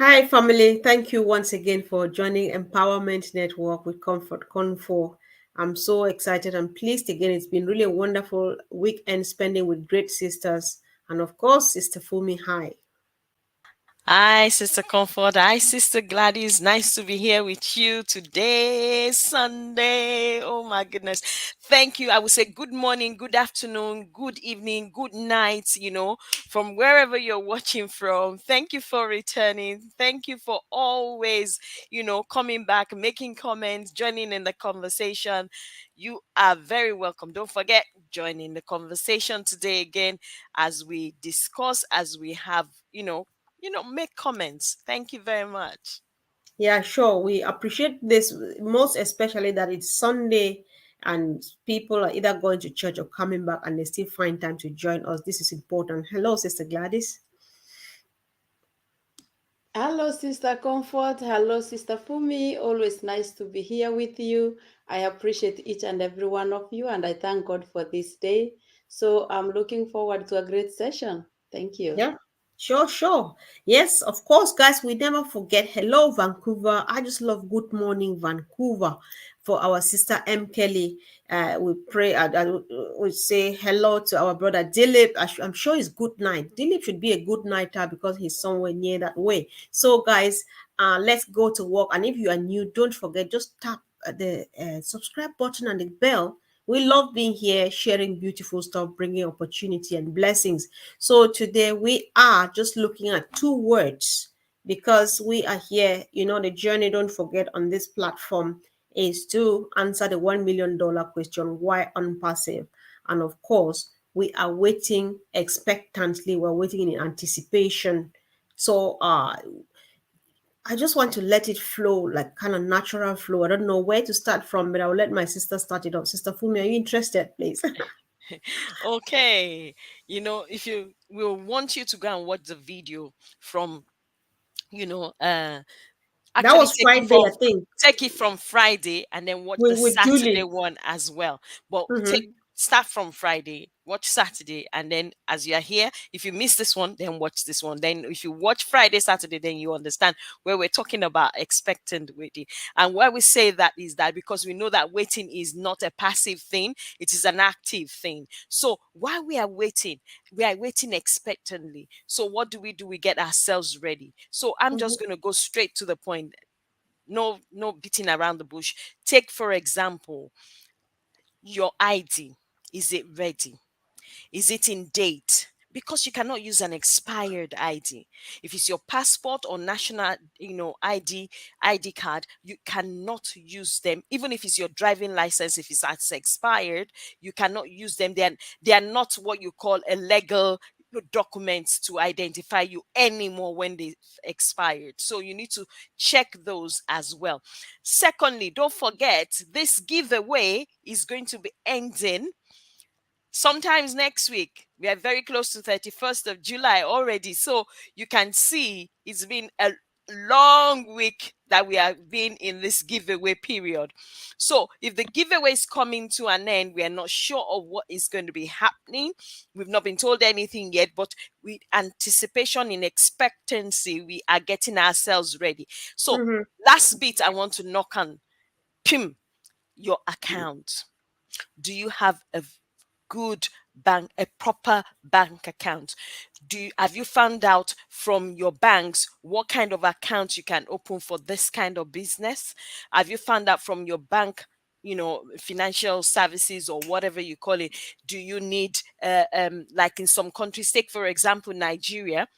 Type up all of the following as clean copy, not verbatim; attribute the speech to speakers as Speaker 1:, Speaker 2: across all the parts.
Speaker 1: Hi, family. Thank you once again for joining Empowerment Network with Comfort Confor. I'm so excited and pleased again. It's been really a wonderful weekend spending with great sisters. And of course, Sister Fumi. Hi.
Speaker 2: Hi, Sister Comfort. Hi, Sister Gladys. Nice to be here with you today, Sunday. Oh my goodness. Thank you. I would say good morning, good afternoon, good evening, good night, from wherever you're watching from. Thank you for returning. Thank you for always, coming back, making comments, joining in the conversation. You are very welcome. Don't forget, joining the conversation today again as we discuss, as we have, make comments. Thank you very much.
Speaker 1: Yeah, sure. We appreciate this most especially that it's Sunday and people are either going to church or coming back and they still find time to join us. This is important. Hello, Sister Gladys.
Speaker 3: Hello, Sister Comfort. Hello, Sister Fumi. Always nice to be here with you. I appreciate each and every one of you, and I thank God for this day. So I'm looking forward to a great session. Thank you.
Speaker 1: Yeah, sure, sure. Yes, of course, guys, we never forget. Hello, Vancouver. I just love good morning, Vancouver. For our sister M. Kelly, we pray, we say hello to our brother Dilip. I'm sure it's good night. Dilip should be a good nighter because he's somewhere near that way. So, guys, let's go to work. And if you are new, don't forget, just tap the subscribe button and the bell. We love being here, sharing beautiful stuff, bringing opportunity and blessings. So today we are just looking at two words because we are here. The journey, don't forget, on this platform is to answer the $1 million question, why unpassive? And of course, we are waiting expectantly, we're waiting in anticipation. So I just want to let it flow, like kind of natural flow. I don't know where to start from, but I'll let my sister start it off. Sister Fumi, are you interested, please?
Speaker 2: Okay. If you will want you to go and watch the video from, you know, uh
Speaker 1: That
Speaker 2: actually
Speaker 1: was Friday, I think,
Speaker 2: take it from Friday and then watch the
Speaker 1: with
Speaker 2: Saturday
Speaker 1: Julie.
Speaker 2: one as well. But take
Speaker 1: Mm-hmm.
Speaker 2: start from Friday, watch Saturday, and then as you are here, if you miss this one, then watch this one. Then if you watch Friday, Saturday, then you understand where we're talking about expectant waiting. And why we say that is that because we know that waiting is not a passive thing, it is an active thing. So while we are waiting expectantly. So what do? We get ourselves ready. So I'm
Speaker 1: Mm-hmm.
Speaker 2: just going to go straight to the point. No beating around the bush. Take for example your ID. Is it ready? Is it in date? Because you cannot use an expired ID. If it's your passport or national, ID card, you cannot use them. Even if it's your driving license, if it's expired, you cannot use them. They are not what you call a legal documents to identify you anymore when they expired. So you need to check those as well. Secondly, don't forget this giveaway is going to be ending sometimes next week. We are very close to 31st of July already. So you can see it's been a long week that we have been in this giveaway period. So if the giveaway is coming to an end, we are not sure of what is going to be happening. We've not been told anything yet, but with anticipation, in expectancy, we are getting ourselves ready. So
Speaker 1: Mm-hmm.
Speaker 2: last bit I want to knock on, pim, your account. Do you have good a proper bank account? Have you found out from your banks what kind of account you can open for this kind of business? Have you found out from your bank, financial services or whatever you call it? Do you need like in some countries, take for example Nigeria?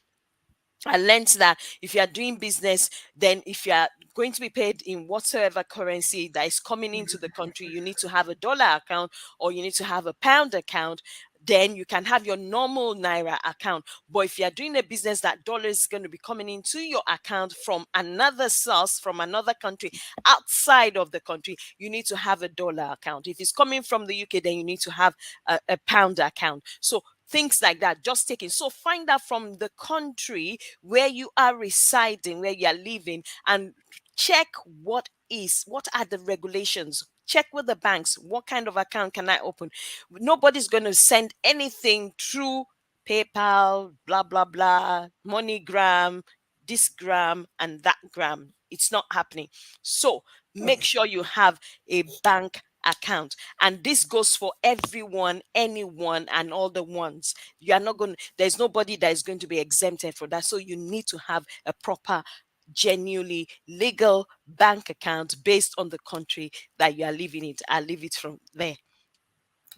Speaker 2: I learned that if you are doing business, then if you are going to be paid in whatsoever currency that is coming into the country, you need to have a dollar account or you need to have a pound account. Then you can have your normal naira account. But if you are doing a business that dollars is going to be coming into your account from another source, from another country outside of the country, you need to have a dollar account. If it's coming from the UK, then you need to have a pound account. So things like that, just taking. So find out from the country where you are residing, where you are living, and check what are the regulations. Check with the banks. What kind of account can I open? Nobody's going to send anything through PayPal, blah, blah, blah, MoneyGram. this gram and that gram. It's not happening. So make sure you have a bank account, and this goes for everyone, anyone, and all the ones. You are not going, there's nobody that is going to be exempted for that. So you need to have a proper, genuinely legal bank account based on the country that you are living in. I'll leave it from there.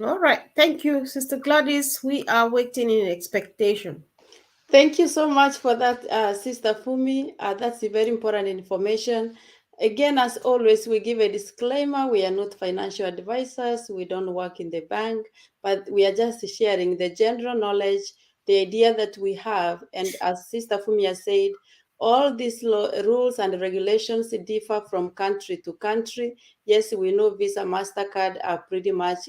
Speaker 1: All right. Thank you, Sister Gladys. We are waiting in expectation.
Speaker 3: Thank you so much for that, Sister Fumi. That's a very important information. Again, as always, we give a disclaimer. We are not financial advisors. We don't work in the bank, but we are just sharing the general knowledge, the idea that we have. And as Sister Fumi has said, all these rules and regulations differ from country to country. Yes, we know Visa, MasterCard are pretty much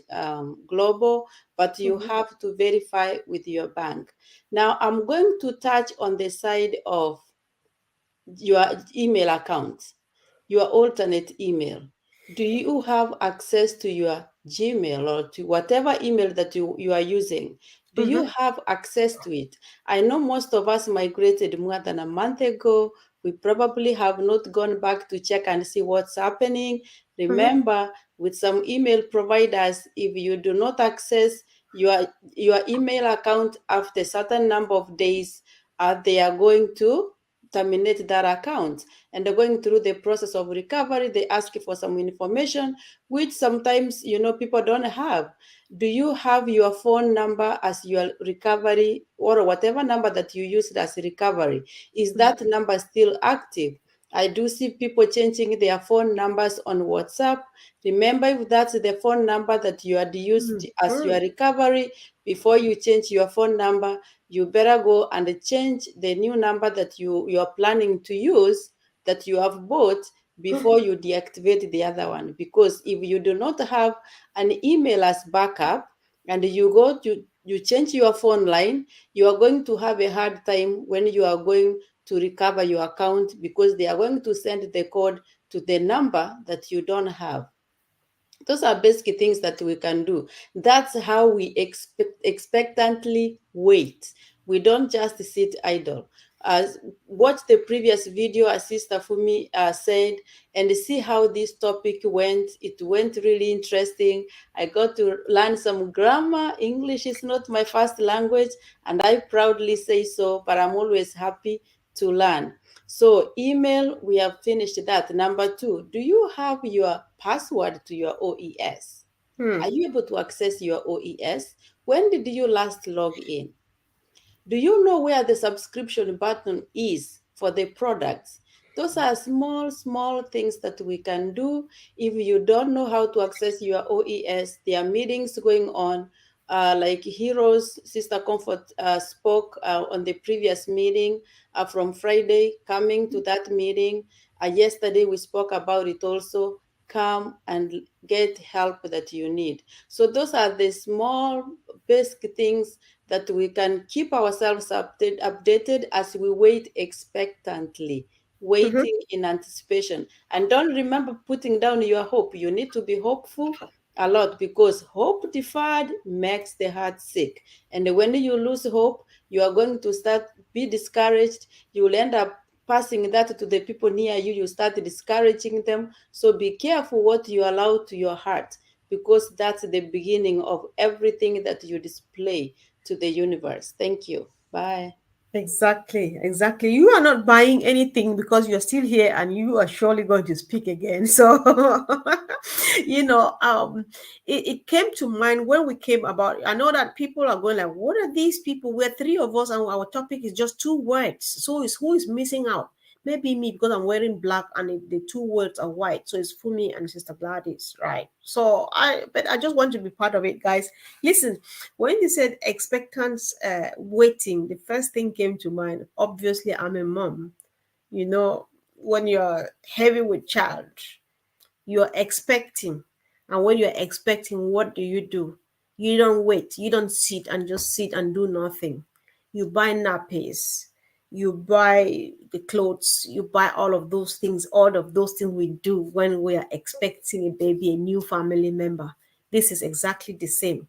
Speaker 3: global, but you
Speaker 1: Mhm.
Speaker 3: have to verify with your bank. Now, I'm going to touch on the side of your email account, your alternate email. Do you have access to your Gmail or to whatever email that you are using? Do you
Speaker 1: Mhm.
Speaker 3: have access to it? I know most of us migrated more than a month ago. We probably have not gone back to check and see what's happening.
Speaker 1: Mhm.
Speaker 3: Remember, with some email providers, if you do not access your email account after a certain number of days, they are going to terminate that account, and they're going through the process of recovery. They ask you for some information which sometimes people don't have. Do you have your phone number as your recovery, or whatever number that you used as recovery? Is that number still active? I do see people changing their phone numbers on WhatsApp. Remember, if that's the phone number that you had used as your
Speaker 1: Mhm.
Speaker 3: recovery, before you change your phone number, you better go and change the new number that you are planning to use, that you have bought, before you deactivate the other one. Because if you do not have an email as backup, and you change your phone line, you are going to have a hard time when you are going to recover your account, because they are going to send the code to the number that you don't have. Those are basic things that we can do. That's how we expectantly wait. We don't just sit idle. Watch the previous video, as Sister Fumi said, and see how this topic went. It went really interesting. I got to learn some grammar. English is not my first language, and I proudly say so, but I'm always happy to learn. So email, we have finished that. Number two, do you have your password to your OES? Are
Speaker 1: Hmm.
Speaker 3: you able to access your OES? When did you last log in? Do you know where the subscription button is for the products? Those are small, small things that we can do. If you don't know how to access your OES, there are meetings going on. Like Heroes, Sister Comfort spoke on the previous meeting from Friday, coming to that meeting. Yesterday, we spoke about it also. Come and get help that you need. So, those are the small, basic things that we can keep ourselves updated as we wait expectantly,
Speaker 1: Mhm.
Speaker 3: waiting in anticipation. And don't remember putting down your hope. You need to be hopeful a lot, because hope deferred makes the heart sick. And when you lose hope, you are going to start be discouraged. You will end up passing that to the people near you. You start discouraging them. So be careful what you allow to your heart, because that's the beginning of everything that you display to the universe. Thank you. Bye.
Speaker 1: Exactly, exactly. You are not buying anything because you're still here and you are surely going to speak again. So, you know, it came to mind when we came about. I know that people are going like, what are these people? We're three of us and our topic is just two words. So is who is missing out? Maybe me because I'm wearing black and the two words are white. So it's Fumi and Sister Gladys, right? But I just want to be part of it, guys. Listen, when you said expectant waiting, the first thing came to mind. Obviously, I'm a mom. You know, when you're heavy with child, you're expecting. And when you're expecting, what do? You don't wait. You don't sit and just sit and do nothing. You buy nappies. You buy the clothes. You buy all of those things. All of those things we do when we are expecting a baby, a new family member. This is exactly the same.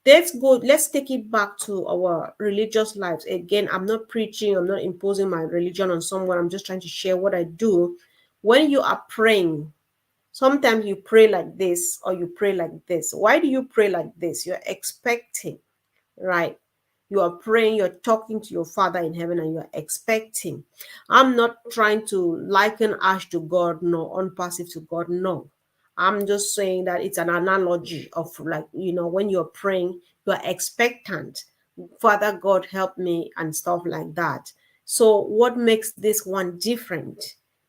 Speaker 1: let's take it back to our religious lives. Again, I'm not preaching, I'm not imposing my religion on someone. I'm just trying to share what I do. When you are praying, sometimes you pray like this or you pray like this. Why do you pray like this? You're expecting, right? You are praying, you're talking to your Father in heaven, and you're expecting. I'm not trying to liken ash to God, no, unpassive to God, no. I'm just saying that it's an analogy of, like, when you're praying, you're expectant. Father God, help me, and stuff like that. So, what makes this one different?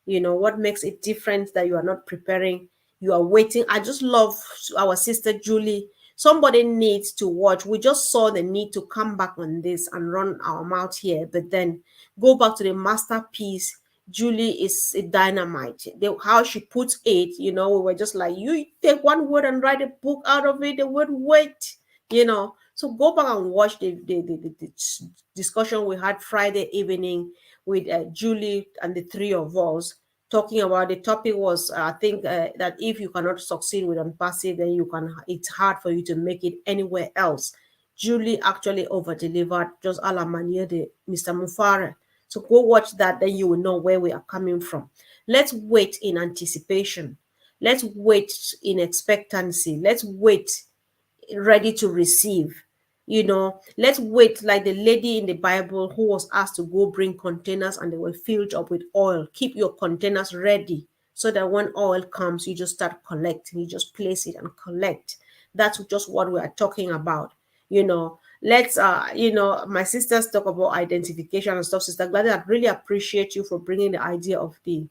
Speaker 1: What makes it different, that you are not preparing, you are waiting. I just love our sister Julie. Somebody needs to watch. We just saw the need to come back on this and run our mouth here, but then go back to the masterpiece. Julie is a dynamite. How she puts it, we were just like, you take one word and write a book out of it, the word wait. So go back and watch the discussion we had Friday evening with Julie and the three of us talking about. The topic was, I think, that if you cannot succeed with unpassive, then it's hard for you to make it anywhere else. Julie actually over delivered, just a la manière de Mr. Mufara. So go watch that, then you will know where we are coming from. Let's wait in anticipation. Let's wait in expectancy. Let's wait ready to receive. Let's wait, like the lady in the Bible who was asked to go bring containers and they were filled up with oil. Keep your containers ready so that when oil comes, you just start collecting. You just place it and collect. That's just what we are talking about. Let's my sisters talk about identification and stuff. Sister Gladys, I really appreciate you for bringing the idea of the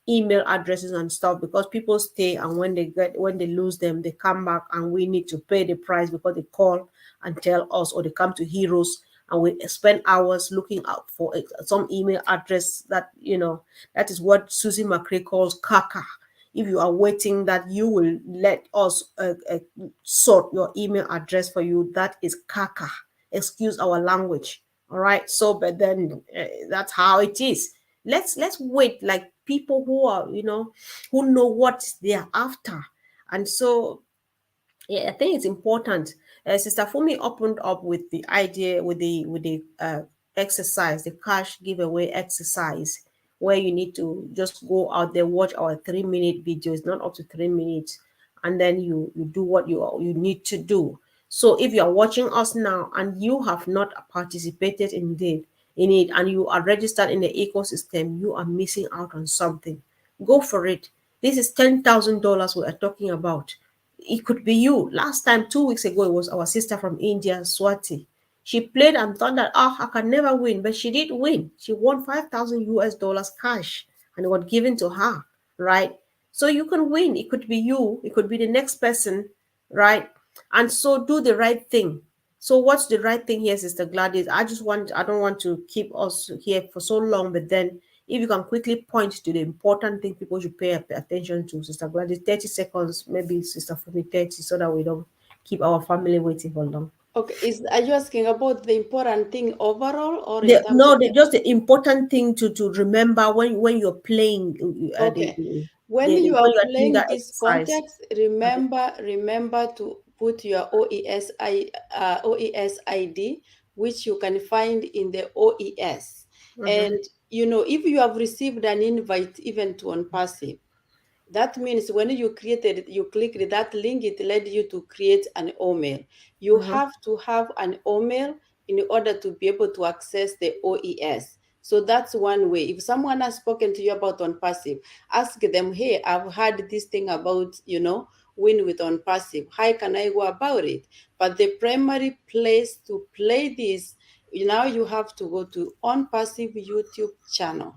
Speaker 1: email addresses and stuff, because people stay, and when they lose them, they come back and we need to pay the price because they call and tell us, or they come to Heroes and we spend hours looking out for some email address that is what Susie McCrae calls caca. If you are waiting that you will let us sort your email address for you, that is caca. Excuse our language. All right. So, but then that's how it is. Let's wait, like people who are, who know what they are after. And so, yeah, I think it's important. Sister Fumi opened up with the idea, with the exercise, the cash giveaway exercise, where you need to just go out there, watch our 3 minute videos, not up to 3 minutes, and then you do what you need to do. So if you are watching us now and you have not participated in it, and you are registered in the ecosystem, you are missing out on something. Go for it. This is $10,000 we are talking about. It could be you. Last time, 2 weeks ago, it was our sister from India, Swati. She played and thought that, I can never win, but she did win. She won 5,000 US dollars cash, and it was given to her, right? So you can win. It could be you, it could be the next person, right? And so do the right thing. So what's the right thing here, Sister Gladys? I don't want to keep us here for so long, but then if you can quickly point to the important thing people should pay attention to, Sister Gladys, 30 seconds, maybe Sister Fumi 30, so that we don't keep our family waiting for long.
Speaker 3: Okay, are you asking about the important thing overall or in terms
Speaker 1: No,
Speaker 3: of the...
Speaker 1: just the important thing to remember when you're playing
Speaker 3: Okay. When you
Speaker 1: when
Speaker 3: are
Speaker 1: you are doing
Speaker 3: playing
Speaker 1: that
Speaker 3: this
Speaker 1: exercise.
Speaker 3: context, remember to put your OES ID, which you can find in the OES.
Speaker 1: Mm-hmm,
Speaker 3: And if you have received an invite even to OnPassive, that means when you clicked that link, it led you to create an email. You
Speaker 1: mm-hmm,
Speaker 3: have to have an email in order to be able to access the OES. So that's one way. If someone has spoken to you about OnPassive, ask them, hey, I've heard this thing about, win with OnPassive. How can I go about it? But the primary place to play this, now you have to go to OnPassive YouTube channel.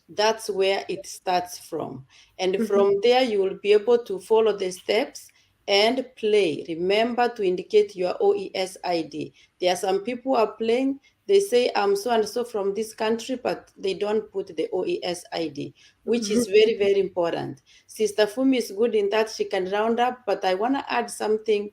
Speaker 3: That's where it starts from. And
Speaker 1: mm-hmm,
Speaker 3: from there, you will be able to follow the steps and play. Remember to indicate your OES ID. There are some people who are playing, they say, I'm so and so from this country, but they don't put the OES ID, which is very, very important. Sister Fumi is good in that. She can round up, but I want to add something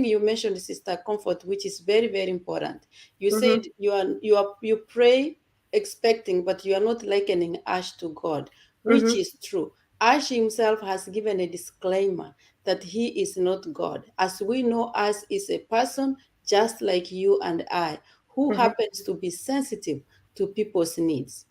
Speaker 3: you mentioned, Sister Comfort, which is very, very important. You said
Speaker 1: mm-hmm,
Speaker 3: you pray expecting, but you are not likening Ash to God, which
Speaker 1: mm-hmm,
Speaker 3: is true. Ash himself has given a disclaimer that he is not God, as we know us is a person just like you and I, who
Speaker 1: Mhm.
Speaker 3: happens to be sensitive to people's needs.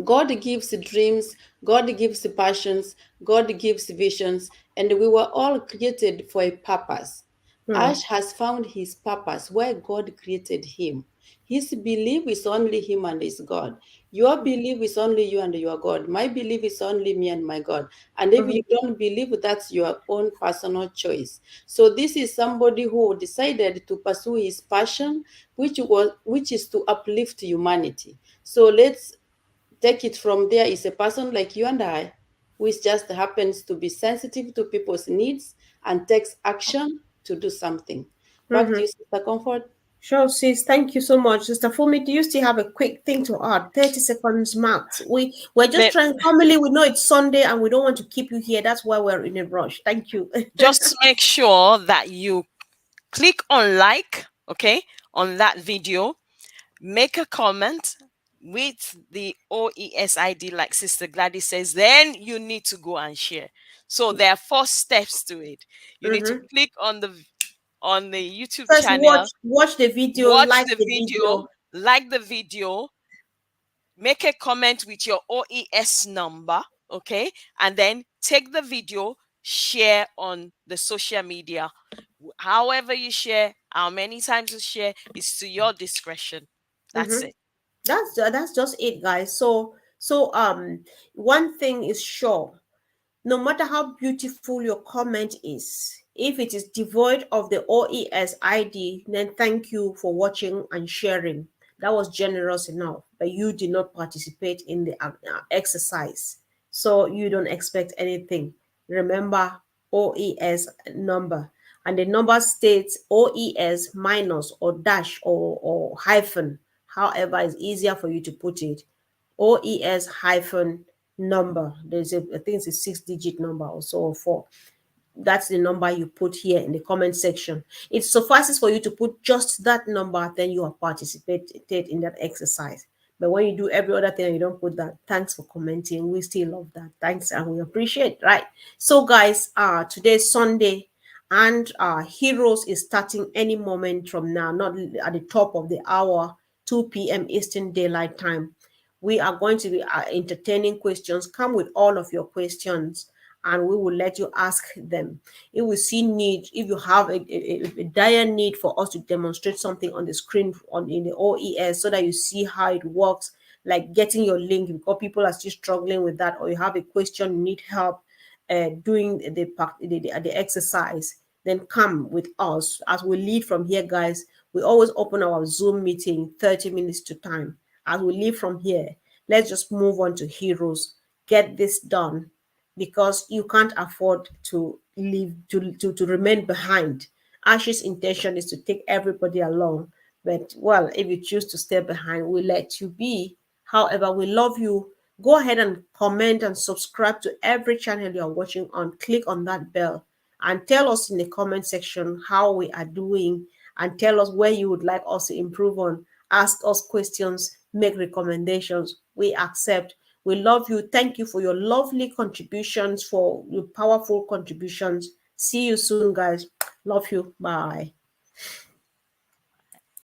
Speaker 3: God gives dreams, God gives passions, God gives visions, and we were all created for a purpose.
Speaker 1: Mhm.
Speaker 3: Ash has found his purpose where God created him. His belief is only him and his God. Your belief is only you and your God. My belief is only me and my God. And if you
Speaker 1: Mhm.
Speaker 3: don't believe, that's your own personal choice. So this is somebody who decided to pursue his passion, which is to uplift humanity. So let's take it from there. Is a person like you and I, which just happens to be sensitive to people's needs and takes action to do something. Back to
Speaker 1: Mhm.
Speaker 3: you, Sister Comfort.
Speaker 1: Sure, sis. Thank you so much, Sister Fumi. Do you still have a quick thing to add? 30 seconds max. We're just
Speaker 2: May-
Speaker 1: trying. Family, we know it's Sunday and we don't want to keep you here. That's why we're in a rush. Thank you.
Speaker 2: just make sure that you click on like, okay, on that video, make a comment with the OESID, like Sister Gladys says, then you need to go and share. So there are 4 steps to it. You need to
Speaker 1: Mm-hmm.
Speaker 2: click on the YouTube
Speaker 1: First,
Speaker 2: channel,
Speaker 1: watch the video,
Speaker 2: watch
Speaker 1: like
Speaker 2: the
Speaker 1: the
Speaker 2: video,
Speaker 1: video.
Speaker 2: like the video, make a comment with your OES number, okay? And then take the video, share on the social media. However you share, how many times you share is to your discretion. That's
Speaker 1: Mm-hmm.
Speaker 2: it.
Speaker 1: That's just it, guys. So one thing is sure. No matter how beautiful your comment is, if it is devoid of the OES ID, then thank you for watching and sharing. That was generous enough, but you did not participate in the exercise. So you don't expect anything. Remember OES number. And the number states OES minus or dash or hyphen. However, it's easier for you to put it. OES hyphen number. I think it's a 6 digit number or so, or four. That's the number you put here in the comment section. It suffices for you to put just that number, then you have participated in that exercise. But when you do every other thing and you don't put that, thanks for commenting. We still love that. Thanks and we appreciate, right? So guys, today's Sunday and Heroes is starting any moment from now, not at the top of the hour, 2 p.m. Eastern Daylight Time. We are going to be entertaining questions. Come with all of your questions and we will let you ask them. If we see need, if you have a dire need for us to demonstrate something on the screen in the OES so that you see how it works, like getting your link, because people are still struggling with that, or you have a question, you need help doing the exercise, then come with us as we lead from here, guys. We always open our Zoom meeting 30 minutes to time. As we leave from here, let's just move on to Heroes. Get this done because you can't afford to leave to remain behind. Ash's intention is to take everybody along, but well, if you choose to stay behind, we'll let you be. However, we love you. Go ahead and comment and subscribe to every channel you are watching on. Click on that bell and tell us in the comment section how we are doing and tell us where you would like us to improve on. Ask us questions, make recommendations. We accept. We love you. Thank you for your lovely contributions, for your powerful contributions. See you soon, guys. Love you. Bye.